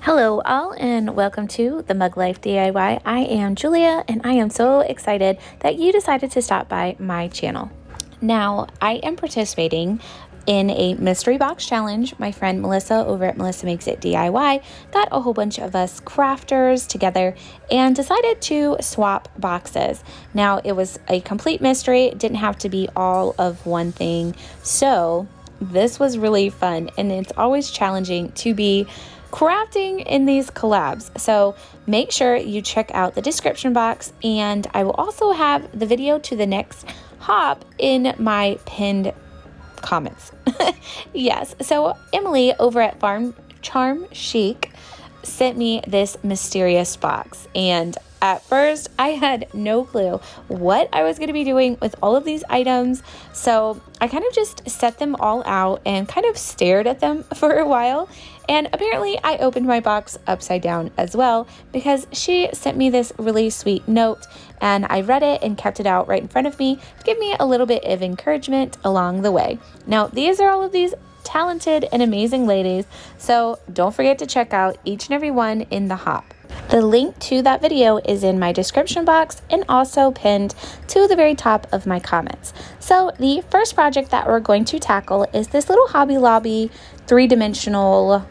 Hello all and welcome to the Mug Life DIY. I am Julia and I am so excited that you decided to stop by my channel. Now, I am participating in a mystery box challenge. My friend Melissa over at Melissa Makes It DIY got a whole bunch of us crafters together and decided to swap boxes. Now, it was a complete mystery. It didn't have to be all of one thing. So this was really fun, and it's always challenging to be crafting in these collabs. So make sure you check out the description box, and I will also have the video to the next hop in my pinned comments. Yes, so Emily over at Charm Chic sent me this mysterious box, and at first I had no clue what I was going to be doing with all of these items. So I kind of just set them all out and kind of stared at them for a while. And apparently I opened my box upside down as well, because she sent me this really sweet note and I read it and kept it out right in front of me to give me a little bit of encouragement along the way. Now, these are all of these talented and amazing ladies, so don't forget to check out each and every one in the hop. The link to that video is in my description box and also pinned to the very top of my comments. So the first project that we're going to tackle is this little Hobby Lobby three-dimensional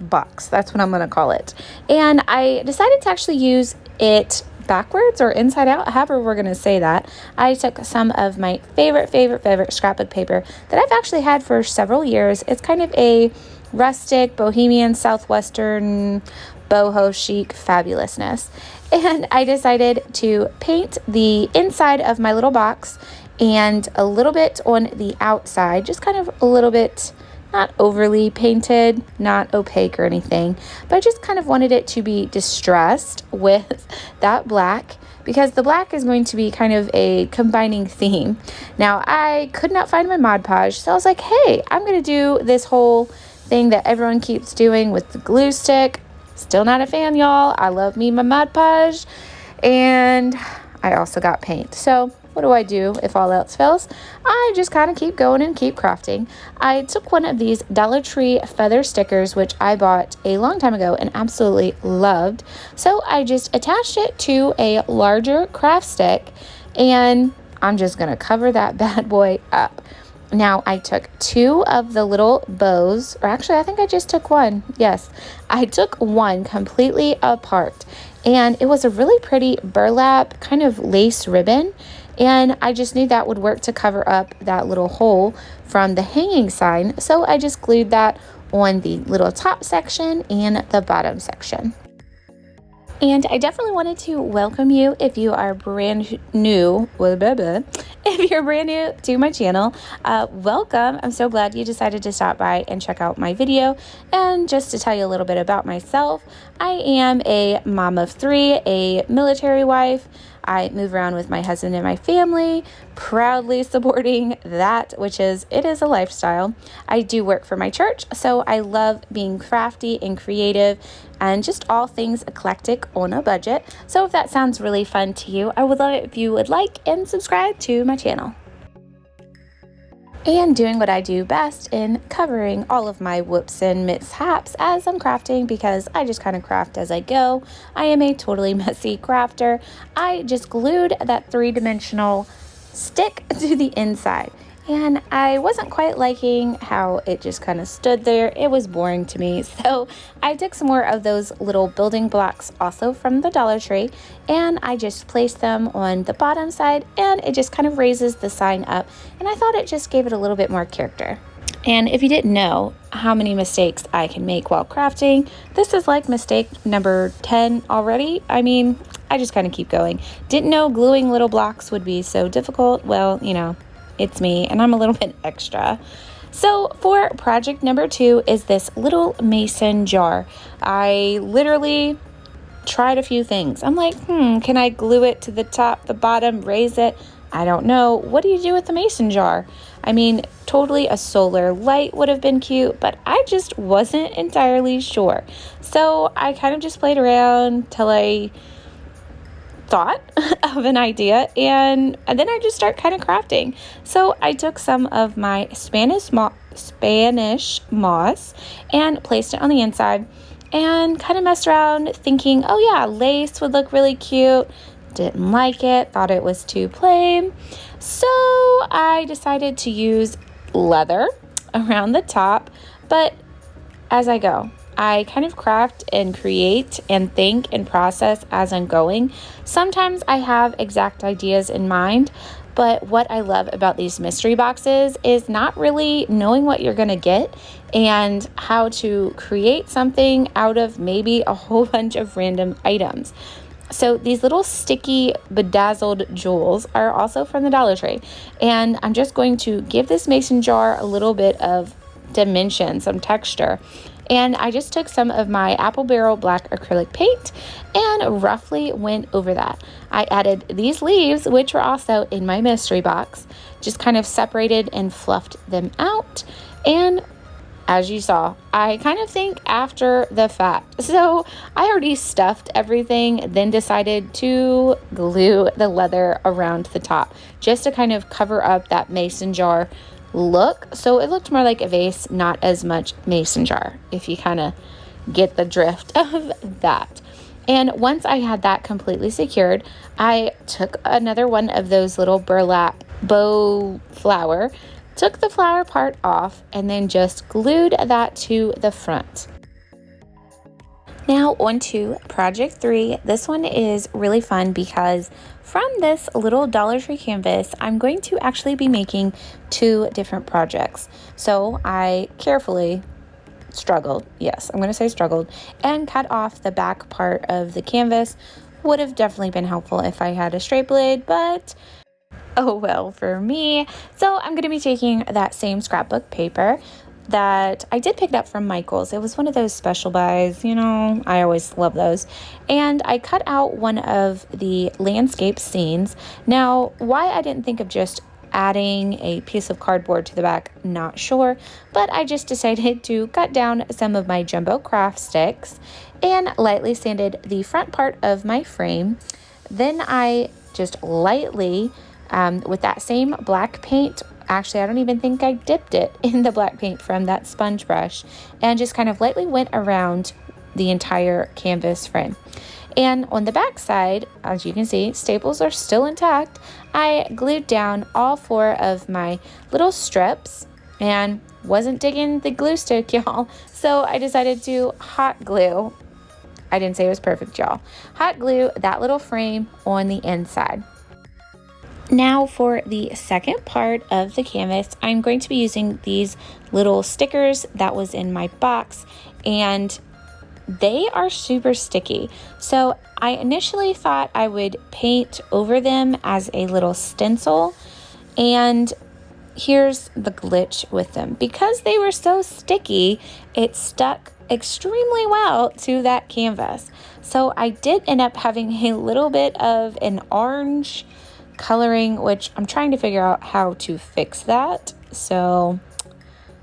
box. That's what I'm going to call it. And I decided to actually use it backwards or inside out, however we're going to say that. I took some of my favorite scrapbook paper that I've actually had for several years. It's kind of a rustic, bohemian, southwestern, boho chic fabulousness. And I decided to paint the inside of my little box and a little bit on the outside, just kind of a little bit, not overly painted, not opaque or anything, but I just kind of wanted it to be distressed with that black, because the black is going to be kind of a combining theme. Now, I could not find my Mod Podge, so I was like, hey, I'm going to do this whole thing that everyone keeps doing with the glue stick. Still not a fan, y'all. I love me my Mod Podge, and I also got paint. So what do I do if all else fails? I just kind of keep going and keep crafting. I took one of these Dollar Tree feather stickers, which I bought a long time ago and absolutely loved. So I just attached it to a larger craft stick, and I'm just going to cover that bad boy up. Now, I took two of the little bows, or actually I think I just took one. Yes, I took one completely apart, and it was a really pretty burlap kind of lace ribbon, and I just knew that would work to cover up that little hole from the hanging sign. So I just glued that on the little top section and the bottom section. And I definitely wanted to welcome you if you are brand new, if you're brand new to my channel, welcome. I'm so glad you decided to stop by and check out my video. And just to tell you a little bit about myself, I am a mom of three, a military wife. I move around with my husband and my family, proudly supporting that, which is, it is a lifestyle. I do work for my church, so I love being crafty and creative and just all things eclectic on a budget. So if that sounds really fun to you, I would love it if you would like and subscribe to my channel. And doing what I do best in covering all of my whoops and mishaps as I'm crafting, because I just kind of craft as I go. I am a totally messy crafter. I just glued that three-dimensional stick to the inside, and I wasn't quite liking how it just kind of stood there. It was boring to me, so I took some more of those little building blocks also from the Dollar Tree, and I just placed them on the bottom side, and it just kind of raises the sign up, and I thought it just gave it a little bit more character. And if you didn't know how many mistakes I can make while crafting, this is like mistake number 10 already. I mean, I just kind of keep going. Didn't know gluing little blocks would be so difficult. Well, you know, it's me, and I'm a little bit extra. So for project number 2 is this little mason jar. I literally tried a few things. I'm like, can I glue it to the top, the bottom, raise it? I don't know. What do you do with the mason jar? I mean, totally a solar light would have been cute, but I just wasn't entirely sure. So I kind of just played around till I thought of an idea, and then I just start kind of crafting. So I took some of my Spanish moss and placed it on the inside. and kind of messed around thinking, oh yeah, lace would look really cute. Didn't like it, thought it was too plain. So I decided to use leather around the top, but as I go, I kind of craft and create and think and process as I'm going. Sometimes I have exact ideas in mind, but what I love about these mystery boxes is not really knowing what you're going to get and how to create something out of maybe a whole bunch of random items. So these little sticky bedazzled jewels are also from the Dollar Tree, and I'm just going to give this mason jar a little bit of dimension, some texture. And I just took some of my apple barrel black acrylic paint and roughly went over that. I added these leaves, which were also in my mystery box, just kind of separated and fluffed them out. And as you saw, I kind of think after the fact. So I already stuffed everything, then decided to glue the leather around the top just to kind of cover up that mason jar look. So it looked more like a vase, not as much mason jar, if you kind of get the drift of that. And once I had that completely secured, I took another one of those little burlap bow flower, took the flower part off, and then just glued that to the front. Now on to project 3. This one is really fun because from this little Dollar Tree canvas, I'm going to actually be making 2 different projects. So I carefully struggled, yes, I'm going to say struggled, and cut off the back part of the canvas. Would have definitely been helpful if I had a straight blade, but oh well for me. So I'm going to be taking that same scrapbook paper that I did pick up from Michael's. It was one of those special buys, you know, I always love those. And I cut out one of the landscape scenes. Now, why I didn't think of just adding a piece of cardboard to the back, not sure, but I just decided to cut down some of my jumbo craft sticks and lightly sanded the front part of my frame. Then I just lightly, with that same black paint, actually I don't even think I dipped it in the black paint from that sponge brush, and just kind of lightly went around the entire canvas frame. And on the back side, as you can see, staples are still intact. I glued down all 4 of my little strips and wasn't digging the glue stick, y'all. So I decided to hot glue. I didn't say it was perfect, y'all. Hot glue that little frame on the inside. Now for the second part of the canvas, I'm going to be using these little stickers that was in my box, and they are super sticky. So I initially thought I would paint over them as a little stencil, and here's the glitch with them. Because they were so sticky, it stuck extremely well to that canvas. So I did end up having a little bit of an orange coloring, which I'm trying to figure out how to fix that. So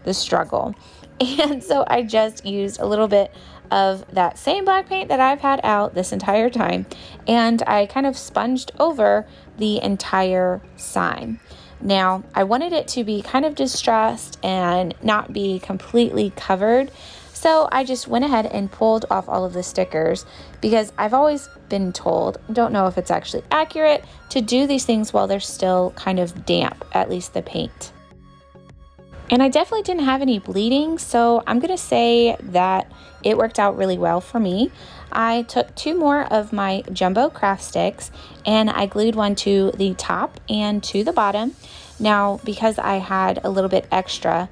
the struggle. And so I just used a little bit of that same black paint that I've had out this entire time, and I kind of sponged over the entire sign. Now, I wanted it to be kind of distressed and not be completely covered, so I just went ahead and pulled off all of the stickers because I've always been told, don't know if it's actually accurate, to do these things while they're still kind of damp, at least the paint. And I definitely didn't have any bleeding, so I'm going to say that it worked out really well for me. I took 2 more of my jumbo craft sticks and I glued one to the top and to the bottom. Now, because I had a little bit extra,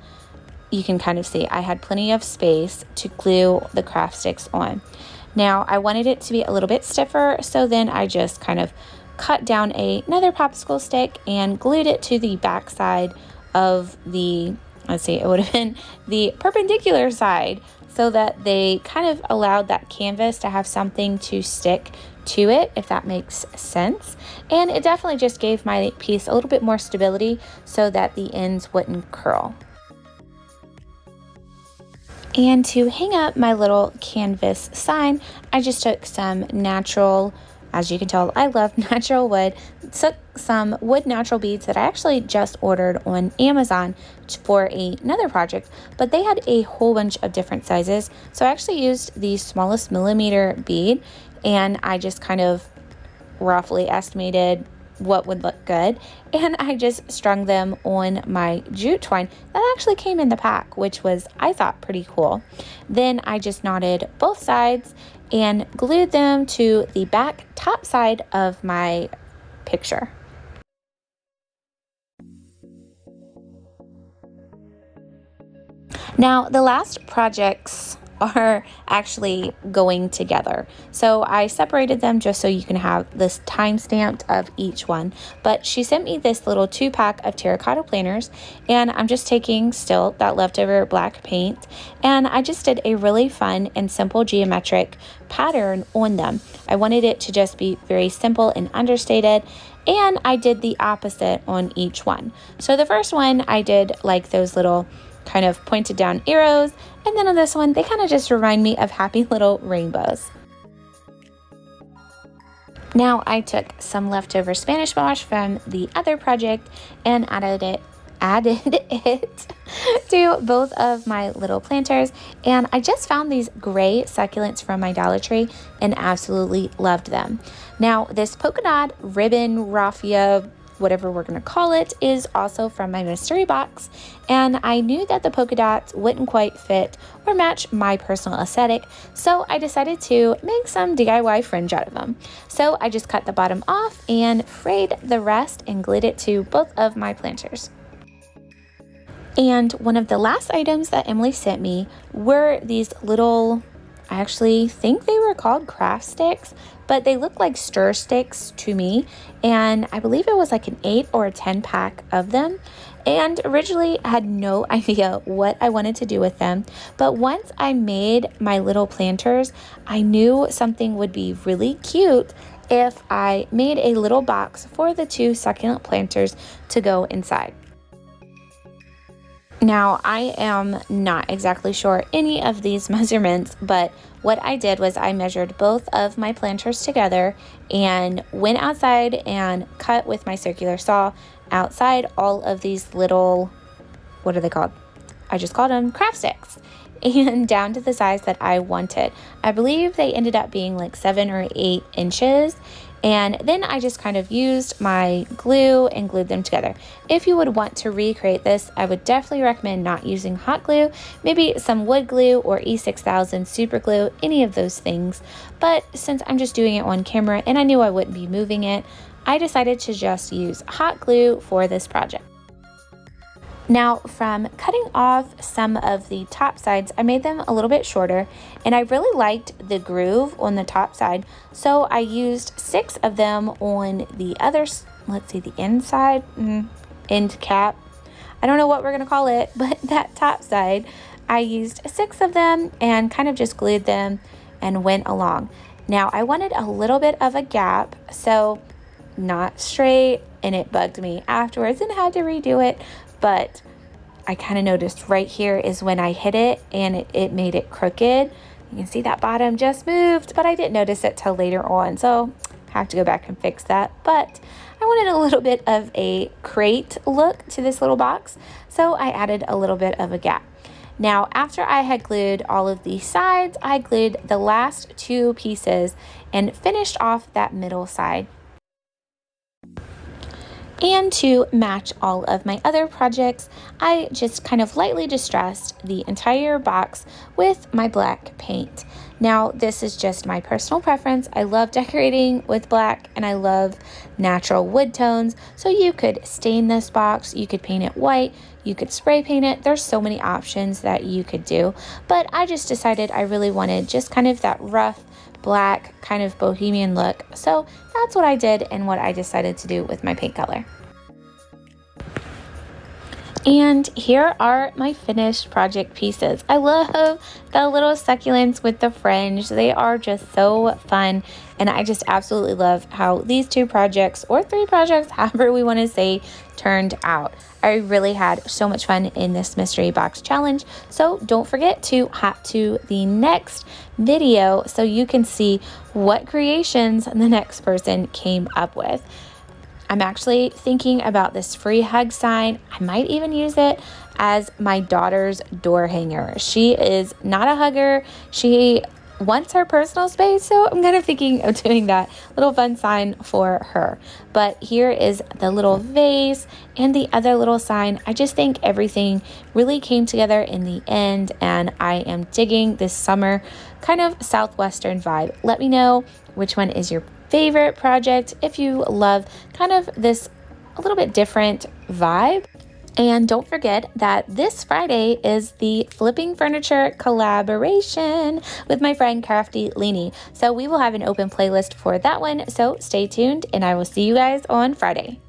you can kind of see I had plenty of space to glue the craft sticks on. Now, I wanted it to be a little bit stiffer, so then I just kind of cut down another popsicle stick and glued it to the back side of the, let's see, it would have been the perpendicular side, so that they kind of allowed that canvas to have something to stick to it, if that makes sense. And it definitely just gave my piece a little bit more stability so that the ends wouldn't curl. And to hang up my little canvas sign, I just took some natural As you can tell, I love natural wood. Took some wood natural beads that I actually just ordered on Amazon for another project, but they had a whole bunch of different sizes. So I actually used the smallest millimeter bead, and I just kind of roughly estimated what would look good, and I just strung them on my jute twine that actually came in the pack, which was, I thought, pretty cool. Then I just knotted both sides and glued them to the back top side of my picture. Now, the last projects are actually going together. So I separated them just so you can have this time stamped of each one. But she sent me this little 2-pack of terracotta planters, and I'm just taking still that leftover black paint, and I just did a really fun and simple geometric pattern on them. I wanted it to just be very simple and understated, and I did the opposite on each one. So the first one I did like those little kind of pointed down arrows, and then on this one they kind of just remind me of happy little rainbows. Now I took some leftover Spanish moss from the other project and added it to both of my little planters, and I just found these gray succulents from my Dollar Tree and absolutely loved them. Now this polka dot ribbon raffia, whatever we're going to call it, is also from my mystery box, and I knew that the polka dots wouldn't quite fit or match my personal aesthetic, so I decided to make some DIY fringe out of them. So I just cut the bottom off and frayed the rest and glued it to both of my planters. And one of the last items that Emily sent me were these little, I actually think they were called craft sticks, but they look like stir sticks to me, and I believe it was like an 8 or a 10 pack of them. And originally I had no idea what I wanted to do with them, but once I made my little planters, I knew something would be really cute if I made a little box for the 2 succulent planters to go inside. Now, I am not exactly sure any of these measurements, but what I did was I measured both of my planters together and went outside and cut with my circular saw outside all of these little, what are they called? I just called them craft sticks, and down to the size that I wanted. I believe they ended up being like 7 or 8 inches. And then I just kind of used my glue and glued them together. If you would want to recreate this, I would definitely recommend not using hot glue, maybe some wood glue or E6000 super glue, any of those things. But since I'm just doing it on camera and I knew I wouldn't be moving it, I decided to just use hot glue for this project. Now, from cutting off some of the top sides, I made them a little bit shorter, and I really liked the groove on the top side, so I used 6 of them on the other, let's see, the inside, end cap. I don't know what we're going to call it, but that top side, I used 6 of them and kind of just glued them and went along. Now, I wanted a little bit of a gap, so not straight, and it bugged me afterwards and had to redo it. But I kind of noticed right here is when I hit it and it made it crooked. You can see that bottom just moved, but I didn't notice it till later on. So I have to go back and fix that. But I wanted a little bit of a crate look to this little box. So I added a little bit of a gap. Now, after I had glued all of the sides, I glued the last 2 pieces and finished off that middle side. And to match all of my other projects, I just kind of lightly distressed the entire box with my black paint. Now, this is just my personal preference. I love decorating with black and I love natural wood tones. So you could stain this box, you could paint it white, you could spray paint it. There's so many options that you could do. But I just decided I really wanted just kind of that rough black kind of bohemian look. So that's what I did and what I decided to do with my paint color. And here are my finished project pieces. I love the little succulents with the fringe. They are just so fun. And I just absolutely love how these 2 projects, or 3 projects, however we want to say, turned out. I really had so much fun in this mystery box challenge. So don't forget to hop to the next video so you can see what creations the next person came up with. I'm actually thinking about this free hug sign. I might even use it as my daughter's door hanger. She is not a hugger. She wants her personal space, so I'm kind of thinking of doing that little fun sign for her. But here is the little vase and the other little sign. I just think everything really came together in the end, and I am digging this summer kind of southwestern vibe. Let me know which one is your favorite project, if you love kind of this a little bit different vibe. And don't forget that this Friday is the flipping furniture collaboration with my friend Crafty Leanie. So we will have an open playlist for that one. So stay tuned, and I will see you guys on Friday.